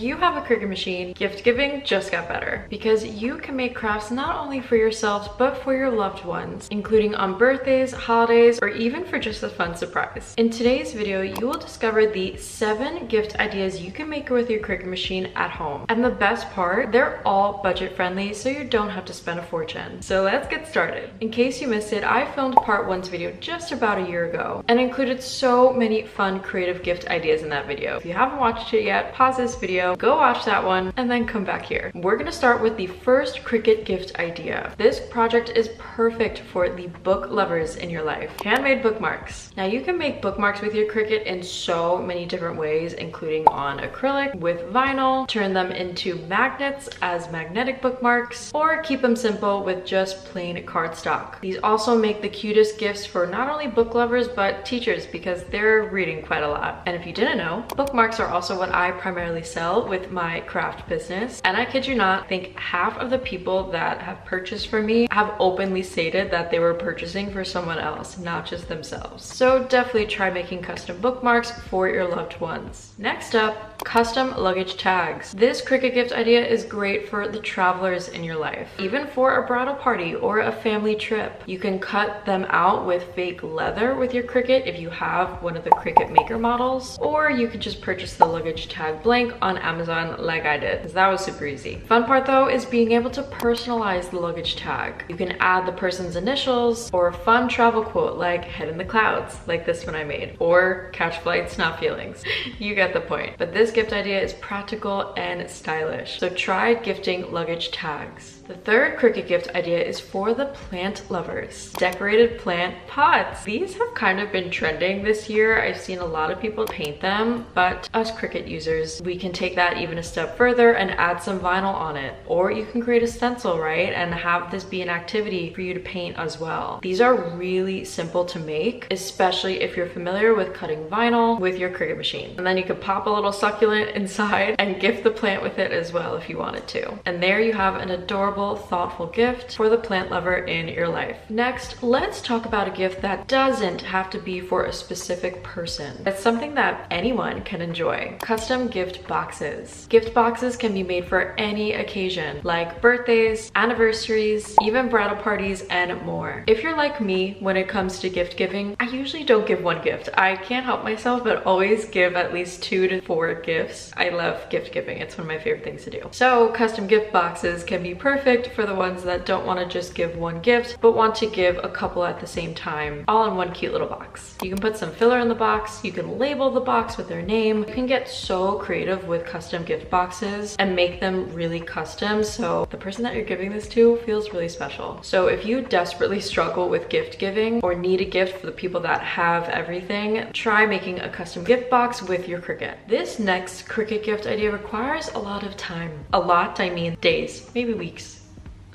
you have a Cricut machine, gift giving just got better because you can make crafts not only for yourselves but for your loved ones, including on birthdays, holidays, or even for just a fun surprise. In today's video, you will discover the 7 gift ideas you can make with your Cricut machine at home. And the best part, they're all budget friendly, so you don't have to spend a fortune. So let's get started. In case you missed it, I filmed part 1's video just about a year ago and included so many fun creative gift ideas in that video. If you haven't watched it yet, pause this video, go watch that one, and then come back here. We're gonna start with the first Cricut gift idea. This project is perfect for the book lovers in your life. Handmade bookmarks. Now you can make bookmarks with your Cricut in so many different ways, including on acrylic, with vinyl, turn them into magnets as magnetic bookmarks, or keep them simple with just plain cardstock. These also make the cutest gifts for not only book lovers but teachers because they're reading quite a lot. And if you didn't know, bookmarks are also what I primarily sell with my craft business. And I kid you not, I think half of the people that have purchased from me have openly stated that they were purchasing for someone else, not just themselves. So definitely try making custom bookmarks for your loved ones. Next up, custom luggage tags. This Cricut gift idea is great for the travelers in your life. Even for a bridal party or a family trip, you can cut them out with fake leather with your Cricut if you have one of the Cricut Maker models, or you could just purchase the luggage tag blank on Amazon like I did, because that was super easy. Fun part though is being able to personalize the luggage tag. You can add the person's initials or a fun travel quote like head in the clouds, like this one I made, or catch flights, not feelings. You get the point. But this gift idea is practical and stylish, so try gifting luggage tags. The third Cricut gift idea is for the plant lovers. Decorated plant pots. These have kind of been trending this year. I've seen a lot of people paint them, but us Cricut users, we can take that even a step further and add some vinyl on it. Or you can create a stencil, right? And have this be an activity for you to paint as well. These are really simple to make, especially if you're familiar with cutting vinyl with your Cricut machine. And then you could pop a little succulent inside and gift the plant with it as well if you wanted to. And there you have an adorable, thoughtful gift for the plant lover in your life. Next, let's talk about a gift that doesn't have to be for a specific person. It's something that anyone can enjoy. Custom gift boxes. Gift boxes can be made for any occasion, like birthdays, anniversaries, even bridal parties, and more. If you're like me when it comes to gift giving, I usually don't give one gift. I can't help myself but always give at least 2 to 4 gifts. I love gift giving. It's one of my favorite things to do. So custom gift boxes can be perfect for the ones that don't want to just give one gift but want to give a couple at the same time, all in one cute little box. You can put some filler in the box, you can label the box with their name. You can get so creative with custom gift boxes and make them really custom so the person that you're giving this to feels really special. So if you desperately struggle with gift giving or need a gift for the people that have everything, try making a custom gift box with your Cricut. This next Cricut gift idea requires a lot of time. A lot, I mean days, maybe weeks.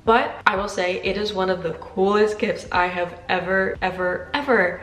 But I will say it is one of the coolest gifts I have ever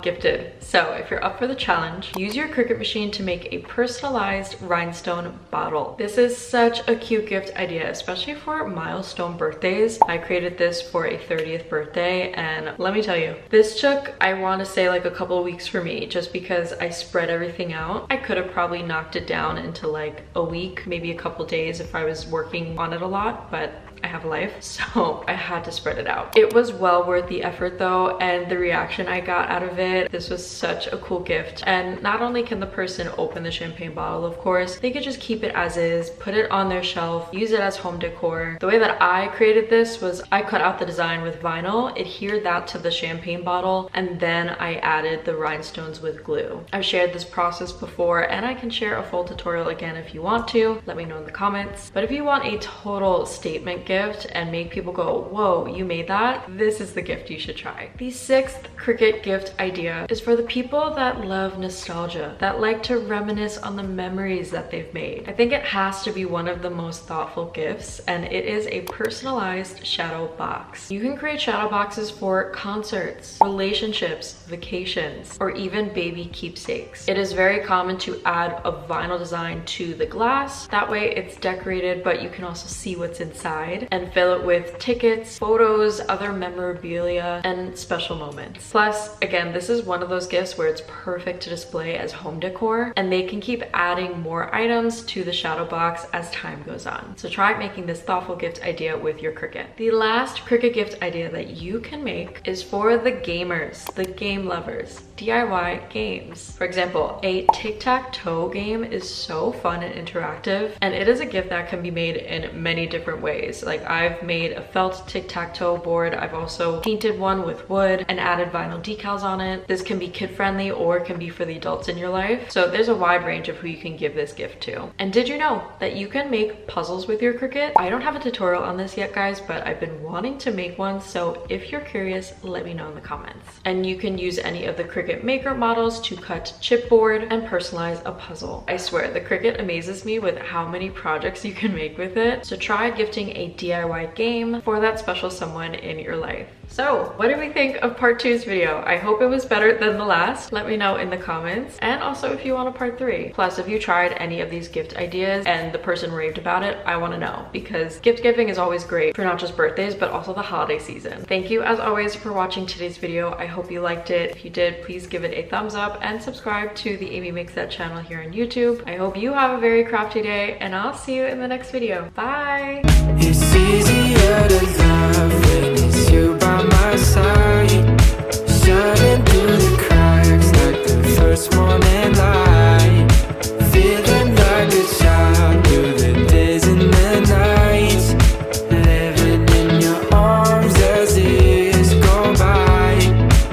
gifted. So if you're up for the challenge, use your Cricut machine to make a personalized rhinestone bottle. This is such a cute gift idea, especially for milestone birthdays. I created this for a 30th birthday, and let me tell you, this took, I want to say, like a couple of weeks for me, just because I spread everything out. I could have probably knocked it down into like a week, maybe a couple days if I was working on it a lot, but I have a life, so I had to spread it out. It was well worth the effort though, and the reaction I got out of it, this was such a cool gift. And not only can the person open the champagne bottle, of course, they could just keep it as is, put it on their shelf, use it as home decor. The way that I created this was I cut out the design with vinyl, adhered that to the champagne bottle, and then I added the rhinestones with glue. I've shared this process before, and I can share a full tutorial again if you want to. Let me know in the comments. But if you want a total statement gift and make people go, whoa, you made that? This is the gift you should try. The 6th Cricut gift idea is for the people that love nostalgia, that like to reminisce on the memories that they've made. I think it has to be one of the most thoughtful gifts, and it is a personalized shadow box. You can create shadow boxes for concerts, relationships, vacations, or even baby keepsakes. It is very common to add a vinyl design to the glass. That way it's decorated, but you can also see what's inside. and fill it with tickets, photos, other memorabilia, and special moments. Plus, again, this is one of those gifts where it's perfect to display as home decor, and they can keep adding more items to the shadow box as time goes on. So try making this thoughtful gift idea with your Cricut. The last Cricut gift idea that you can make is for the gamers, the game lovers. DIY games. For example, a tic-tac-toe game is so fun and interactive, and it is a gift that can be made in many different ways. Like, I've made a felt tic-tac-toe board. I've also painted one with wood and added vinyl decals on it. This can be kid-friendly or can be for the adults in your life. So there's a wide range of who you can give this gift to. And did you know that you can make puzzles with your Cricut? I don't have a tutorial on this yet, guys, but I've been wanting to make one. So if you're curious, let me know in the comments. And you can use any of the Cricut Maker models to cut chipboard and personalize a puzzle. I swear, the Cricut amazes me with how many projects you can make with it. So try gifting a DIY game for that special someone in your life. So what did we think of part 2's video? I hope it was better than the last. Let me know in the comments. And also if you want a part 3. Plus, if you tried any of these gift ideas and the person raved about it, I want to know, because gift giving is always great for not just birthdays, but also the holiday season. Thank you as always for watching today's video. I hope you liked it. If you did, please give it a thumbs up and subscribe to the Amy Makes That channel here on YouTube. I hope you have a very crafty day, and I'll see you in the next video. Bye! It's easier